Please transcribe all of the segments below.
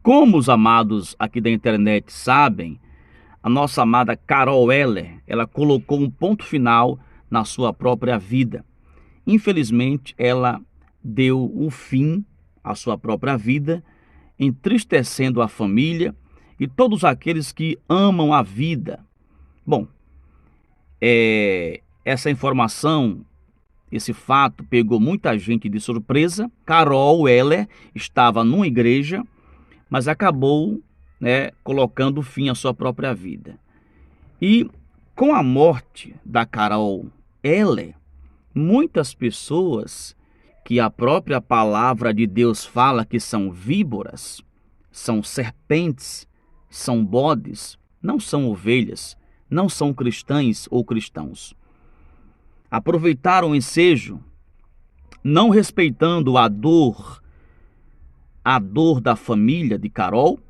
Como os amados aqui da internet sabem, a nossa amada Carol Heller, ela colocou um ponto final na sua própria vida. Infelizmente, ela deu o fim à sua própria vida, entristecendo a família e todos aqueles que amam a vida. Bom, essa informação, esse fato pegou muita gente de surpresa. Carol Heller estava numa igreja, mas acabou, colocando fim à sua própria vida. E com a morte da Carol Heller, muitas pessoas que a própria palavra de Deus fala que são víboras, são serpentes, são bodes, não são ovelhas, não são cristãs ou cristãos. Aproveitaram o ensejo, não respeitando a dor da família de Carol,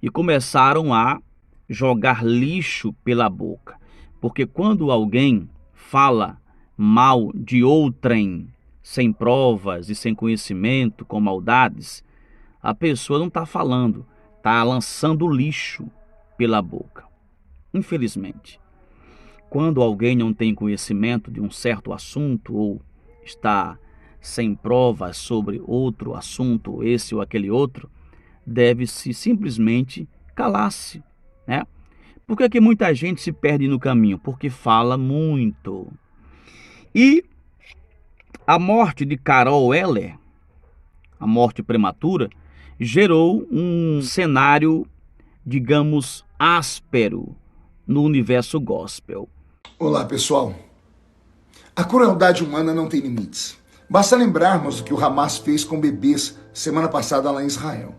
e começaram a jogar lixo pela boca. Porque quando alguém fala mal de outrem, sem provas e sem conhecimento, com maldades, a pessoa não está falando, está lançando lixo pela boca. Infelizmente, quando alguém não tem conhecimento de um certo assunto ou está sem provas sobre outro assunto, esse ou aquele outro, deve-se simplesmente calar-se, né? Por que que muita gente se perde no caminho? Porque fala muito. E a morte de Carol Heller, a morte prematura, gerou um cenário, digamos, áspero no universo gospel. Olá, pessoal. A crueldade humana não tem limites. Basta lembrarmos do que o Hamas fez com bebês semana passada lá em Israel.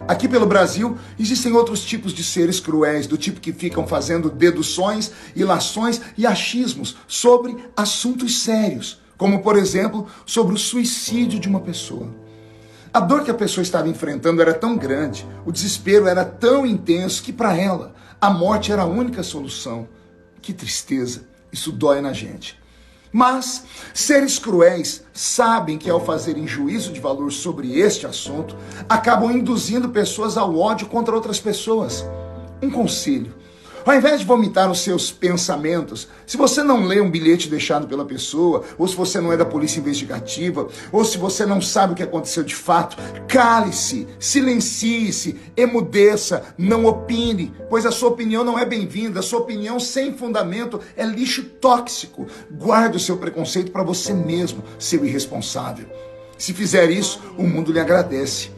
Aqui pelo Brasil, existem outros tipos de seres cruéis, do tipo que ficam fazendo deduções, ilações e achismos sobre assuntos sérios, como, por exemplo, sobre o suicídio de uma pessoa. A dor que a pessoa estava enfrentando era tão grande, o desespero era tão intenso que, para ela, a morte era a única solução. Que tristeza, isso dói na gente. Mas seres cruéis sabem que, ao fazerem juízo de valor sobre este assunto, acabam induzindo pessoas ao ódio contra outras pessoas. Um conselho: ao invés de vomitar os seus pensamentos, se você não lê um bilhete deixado pela pessoa, ou se você não é da polícia investigativa, ou se você não sabe o que aconteceu de fato, cale-se, silencie-se, emudeça, não opine, pois a sua opinião não é bem-vinda, a sua opinião sem fundamento é lixo tóxico. Guarde o seu preconceito para você mesmo, seu irresponsável. Se fizer isso, o mundo lhe agradece.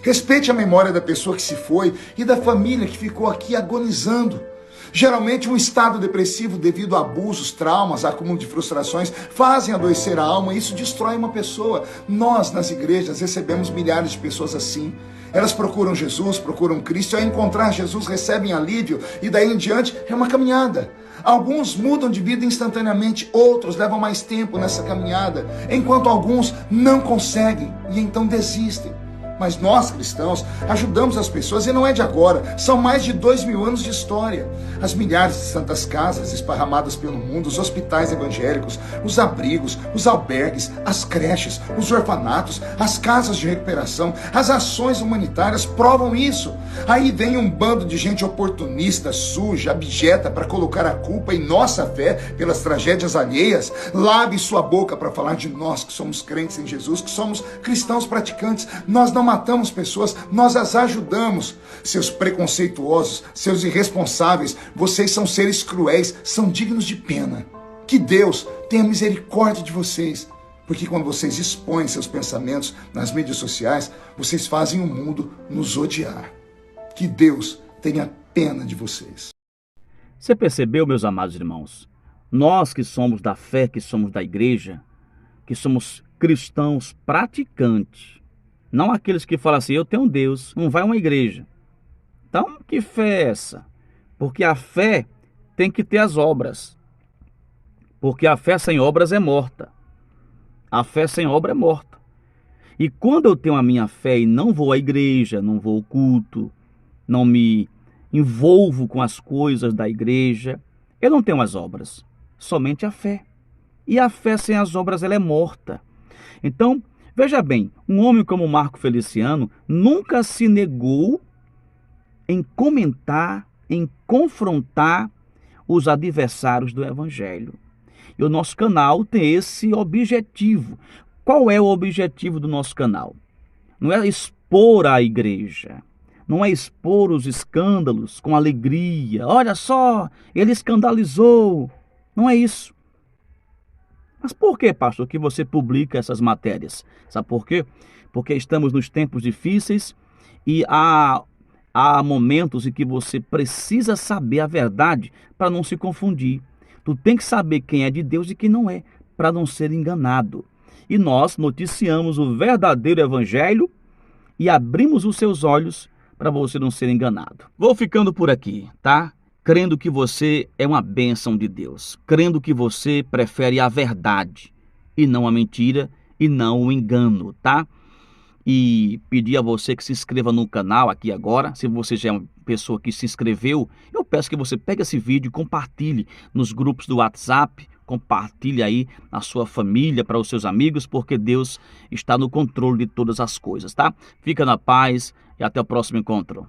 Respeite a memória da pessoa que se foi e da família que ficou aqui agonizando. Geralmente um estado depressivo devido a abusos, traumas, acúmulo de frustrações fazem adoecer a alma e isso destrói uma pessoa. Nós, nas igrejas, recebemos milhares de pessoas assim. Elas procuram Jesus, procuram Cristo, e ao encontrar Jesus recebem alívio e daí em diante é uma caminhada. Alguns mudam de vida instantaneamente, outros levam mais tempo nessa caminhada, enquanto alguns não conseguem e então desistem. Mas nós, cristãos, ajudamos as pessoas e não é de agora. São mais de 2000 anos de história. As milhares de santas casas esparramadas pelo mundo, os hospitais evangélicos, os abrigos, os albergues, as creches, os orfanatos, as casas de recuperação, as ações humanitárias provam isso. Aí vem um bando de gente oportunista, suja, abjeta para colocar a culpa em nossa fé pelas tragédias alheias. Lave sua boca para falar de nós que somos crentes em Jesus, que somos cristãos praticantes. Nós não matamos pessoas, nós as ajudamos. Seus preconceituosos, seus irresponsáveis, vocês são seres cruéis, são dignos de pena. Que Deus tenha misericórdia de vocês, porque quando vocês expõem seus pensamentos nas mídias sociais, vocês fazem o mundo nos odiar. Que Deus tenha pena de vocês. Você percebeu, meus amados irmãos? Nós que somos da fé, que somos da igreja, que somos cristãos praticantes, não aqueles que falam assim, eu tenho um Deus, não vai a uma igreja. Então, que fé é essa? Porque a fé tem que ter as obras. Porque a fé sem obras é morta. A fé sem obra é morta. E quando eu tenho a minha fé e não vou à igreja, não vou ao culto, não me envolvo com as coisas da igreja, eu não tenho as obras, somente a fé. E a fé sem as obras, ela é morta. Então, Veja bem, um homem como Marco Feliciano nunca se negou em comentar, em confrontar os adversários do Evangelho. E o nosso canal tem esse objetivo. Qual é o objetivo do nosso canal? Não é expor a igreja, não é expor os escândalos com alegria. Olha só, ele escandalizou. Não é isso. Mas por que, pastor, que você publica essas matérias? Sabe por quê? Porque estamos nos tempos difíceis e há momentos em que você precisa saber a verdade para não se confundir. Tu tem que saber quem é de Deus e quem não é, para não ser enganado. E nós noticiamos o verdadeiro evangelho e abrimos os seus olhos para você não ser enganado. Vou ficando por aqui, tá? Crendo que você é uma bênção de Deus, crendo que você prefere a verdade e não a mentira e não o engano, tá? E pedir a você que se inscreva no canal aqui agora. Se você já é uma pessoa que se inscreveu, eu peço que você pegue esse vídeo e compartilhe nos grupos do WhatsApp, compartilhe aí na sua família, para os seus amigos, porque Deus está no controle de todas as coisas, tá? Fica na paz e até o próximo encontro.